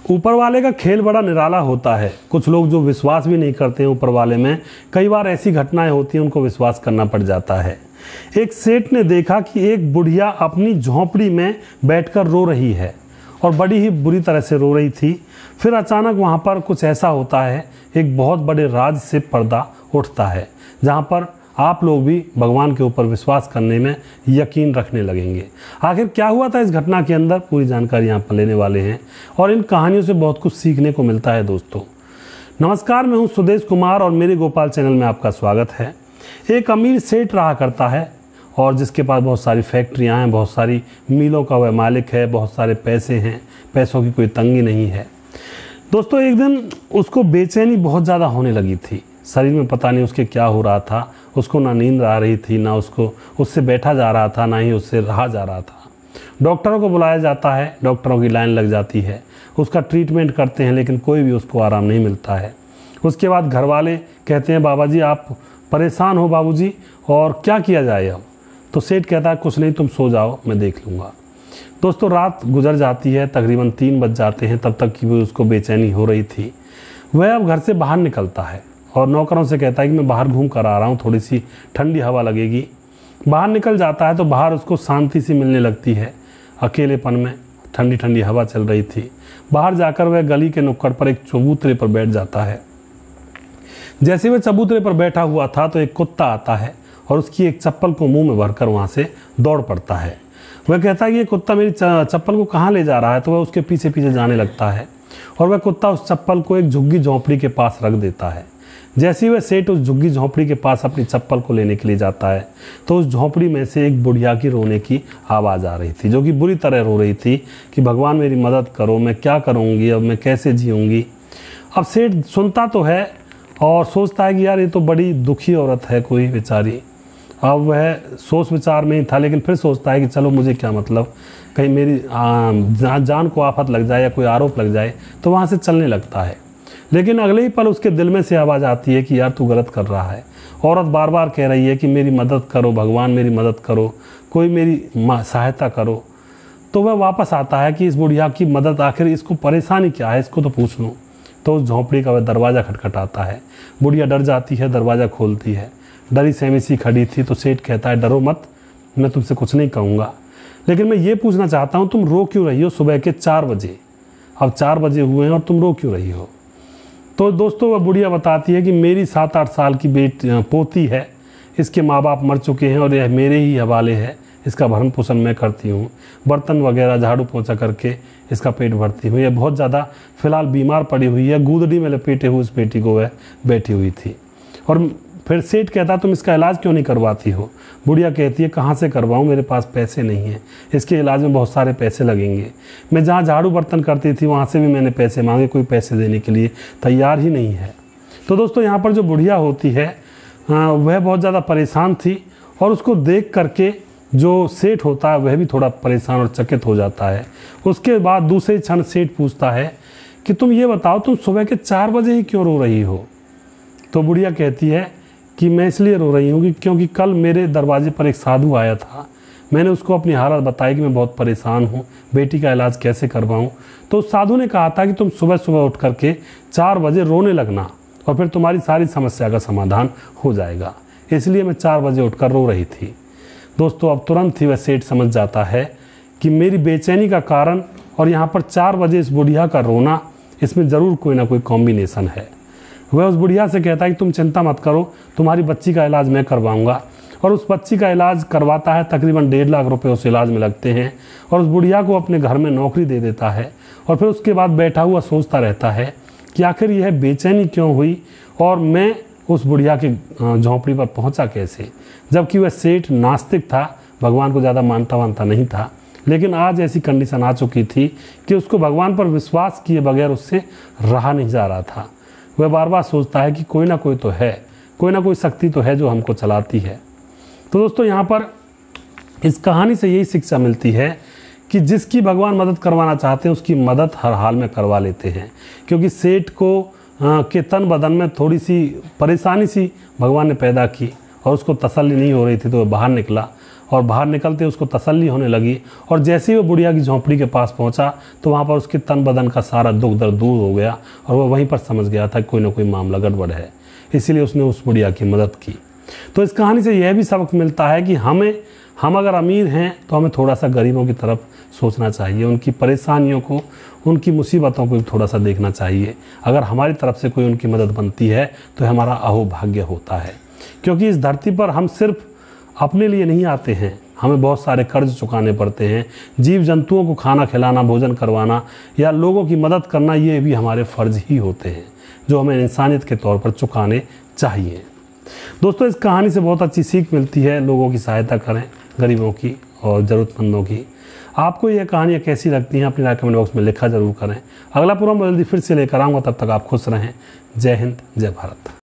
ऊपर वाले का खेल बड़ा निराला होता है। कुछ लोग जो विश्वास भी नहीं करते हैं ऊपर वाले में, कई बार ऐसी घटनाएं होती हैं उनको विश्वास करना पड़ जाता है। एक सेठ ने देखा कि एक बुढ़िया अपनी झोंपड़ी में बैठकर रो रही है और बड़ी ही बुरी तरह से रो रही थी। फिर अचानक वहाँ पर कुछ ऐसा होता है, एक बहुत बड़े राज से पर्दा उठता है, जहाँ पर आप लोग भी भगवान के ऊपर विश्वास करने में यकीन रखने लगेंगे। आखिर क्या हुआ था इस घटना के अंदर, पूरी जानकारी यहाँ पर लेने वाले हैं और इन कहानियों से बहुत कुछ सीखने को मिलता है। दोस्तों नमस्कार, मैं हूँ सुदेश कुमार और मेरे गोपाल चैनल में आपका स्वागत है। एक अमीर सेठ रहा करता है और जिसके पास बहुत सारी फैक्ट्रियाँ हैं, बहुत सारी मिलों का वह मालिक है, बहुत सारे पैसे हैं, पैसों की कोई तंगी नहीं है। दोस्तों एक दिन उसको बेचैनी बहुत ज़्यादा होने लगी थी। शरीर में पता नहीं उसके क्या हो रहा था, उसको ना नींद आ रही थी, ना उससे बैठा जा रहा था, ना ही उससे रहा जा रहा था। डॉक्टरों को बुलाया जाता है, डॉक्टरों की लाइन लग जाती है, उसका ट्रीटमेंट करते हैं, लेकिन कोई भी उसको आराम नहीं मिलता है। उसके बाद घर वाले कहते हैं, बाबा जी आप परेशान हो बाबूजी, और क्या किया जाए अब? तो सेठ कहता है, कुछ नहीं, तुम सो जाओ, मैं देख लूँगा। दोस्तों रात गुजर जाती है, तकरीबन 3 बज जाते हैं, तब तक कि वो उसको बेचैनी हो रही थी। वह अब घर से बाहर निकलता है और नौकरों से कहता है कि मैं बाहर घूम कर आ रहा हूँ, थोड़ी सी ठंडी हवा लगेगी। बाहर निकल जाता है तो बाहर उसको शांति सी मिलने लगती है। अकेलेपन में ठंडी ठंडी हवा चल रही थी। बाहर जाकर वह गली के नुक्कड़ पर एक चबूतरे पर बैठ जाता है। जैसे वह चबूतरे पर बैठा हुआ था तो एक कुत्ता आता है और उसकी एक चप्पल को मुंह में भरकर वहाँ से दौड़ पड़ता है। वह कहता है कि ये कुत्ता मेरी चप्पल को कहाँ ले जा रहा है, तो वह उसके पीछे पीछे जाने लगता है और वह कुत्ता उस चप्पल को एक झुग्गी झोंपड़ी के पास रख देता है। जैसे ही वह सेठ उस झुग्गी झोंपड़ी के पास अपनी चप्पल को लेने के लिए जाता है तो उस झोंपड़ी में से एक बुढ़िया की रोने की आवाज़ आ रही थी, जो कि बुरी तरह रो रही थी कि भगवान मेरी मदद करो, मैं क्या करूँगी, अब मैं कैसे जीऊँगी। अब सेठ सुनता तो है और सोचता है कि यार ये तो बड़ी दुखी औरत है कोई बेचारी। अब वह सोच विचार में ही था, लेकिन फिर सोचता है कि चलो मुझे क्या मतलब, कहीं मेरी जान को आफत लग जाए या कोई आरोप लग जाए, तो वहाँ से चलने लगता है। लेकिन अगले ही पल उसके दिल में से आवाज़ आती है कि यार तू गलत कर रहा है। औरत बार बार कह रही है कि मेरी मदद करो भगवान, मेरी मदद करो, कोई मेरी सहायता करो। तो वह वापस आता है कि इस बुढ़िया की मदद, आखिर इसको परेशानी क्या है, इसको तो पूछ लूँ। तो उस झोंपड़ी का वह दरवाज़ा खटखटाता है। बुढ़िया डर जाती है, दरवाज़ा खोलती है। डरी सहमी सी खड़ी थी। तो सेठ कहता है, डरो मत, मैं तुमसे कुछ नहीं कहूँगा, लेकिन मैं ये पूछना चाहता हूँ तुम रो क्यों रही हो सुबह के 4 बजे? अब 4 बजे हुए हैं और तुम रो क्यों रही हो? तो दोस्तों वह बुढ़िया बताती है कि मेरी 7-8 साल की पोती है, इसके माँ बाप मर चुके हैं और यह मेरे ही हवाले है, इसका भरण पोषण मैं करती हूँ, बर्तन वगैरह झाड़ू पोंछा करके इसका पेट भरती हूँ। यह बहुत ज़्यादा फिलहाल बीमार पड़ी हुई है, गूदड़ी में लपेटे हुए उस बेटी को वह बैठी हुई थी। और फिर सेठ कहता तुम इसका इलाज क्यों नहीं करवाती हो? बुढ़िया कहती है, कहाँ से करवाऊँ, मेरे पास पैसे नहीं हैं, इसके इलाज में बहुत सारे पैसे लगेंगे। मैं जहाँ झाड़ू बर्तन करती थी वहाँ से भी मैंने पैसे मांगे, कोई पैसे देने के लिए तैयार ही नहीं है। तो दोस्तों यहाँ पर जो बुढ़िया होती है वह बहुत ज़्यादा परेशान थी और उसको देख करके जो सेठ होता है वह भी थोड़ा परेशान और चकित हो जाता है। उसके बाद दूसरे क्षण सेठ पूछता है कि तुम ये बताओ, तुम सुबह के 4 बजे ही क्यों रो रही हो? तो बुढ़िया कहती है कि मैं इसलिए रो रही हूँ क्योंकि कल मेरे दरवाजे पर एक साधु आया था। मैंने उसको अपनी हालत बताई कि मैं बहुत परेशान हूँ, बेटी का इलाज कैसे करवाऊँ। तो उस साधु ने कहा था कि तुम सुबह सुबह उठ करके 4 बजे रोने लगना और फिर तुम्हारी सारी समस्या का समाधान हो जाएगा, इसलिए मैं 4 बजे उठकर रो रही थी। दोस्तों अब तुरंत ही वह सेठ समझ जाता है कि मेरी बेचैनी का कारण और यहाँ पर 4 बजे इस बुढ़िया का रोना, इसमें ज़रूर कोई ना कोई कॉम्बिनेशन है। वह उस बुढ़िया से कहता है कि तुम चिंता मत करो, तुम्हारी बच्ची का इलाज मैं करवाऊंगा। और उस बच्ची का इलाज करवाता है, तकरीबन 1.5 लाख रुपए उस इलाज में लगते हैं और उस बुढ़िया को अपने घर में नौकरी दे देता है। और फिर उसके बाद बैठा हुआ सोचता रहता है कि आखिर यह बेचैनी क्यों हुई और मैं उस बुढ़िया की झोंपड़ी पर पहुंचा कैसे, जबकि वह सेठ नास्तिक था, भगवान को ज़्यादा मानता वानता नहीं था। लेकिन आज ऐसी कंडीशन आ चुकी थी कि उसको भगवान पर विश्वास किए बगैर उससे रहा नहीं जा रहा था। वह बार बार सोचता है कि कोई ना कोई तो है, कोई ना कोई शक्ति तो है जो हमको चलाती है। तो दोस्तों यहाँ पर इस कहानी से यही शिक्षा मिलती है कि जिसकी भगवान मदद करवाना चाहते हैं उसकी मदद हर हाल में करवा लेते हैं। क्योंकि सेठ को के तन बदन में थोड़ी सी परेशानी सी भगवान ने पैदा की और उसको तसल्ली नहीं हो रही थी, तो वह बाहर निकला और बाहर निकलते उसको तसल्ली होने लगी। और जैसे ही वो बुढ़िया की झोंपड़ी के पास पहुंचा तो वहाँ पर उसके तन बदन का सारा दुख दर्द दूर हो गया और वह वहीं पर समझ गया था कोई ना कोई मामला गड़बड़ है, इसीलिए उसने उस बुढ़िया की मदद की। तो इस कहानी से यह भी सबक मिलता है कि हम अगर अमीर हैं तो हमें थोड़ा सा गरीबों की तरफ सोचना चाहिए, उनकी परेशानियों को, उनकी मुसीबतों को भी थोड़ा सा देखना चाहिए। अगर हमारी तरफ से कोई उनकी मदद बनती है तो हमारा अहोभाग्य होता है, क्योंकि इस धरती पर हम सिर्फ अपने लिए नहीं आते हैं, हमें बहुत सारे कर्ज चुकाने पड़ते हैं। जीव जंतुओं को खाना खिलाना, भोजन करवाना या लोगों की मदद करना, ये भी हमारे फ़र्ज ही होते हैं जो हमें इंसानियत के तौर पर चुकाने चाहिए। दोस्तों, इस कहानी से बहुत अच्छी सीख मिलती है, लोगों की सहायता करें, गरीबों की और ज़रूरतमंदों की। आपको यह कहानियाँ कैसी लगती हैं अपनी राय कमेंट बॉक्स में लिखा ज़रूर करें। अगला प्रोग्राम जल्दी फिर से लेकर आऊँगा, तब तक आप खुश रहें। जय हिंद, जय भारत।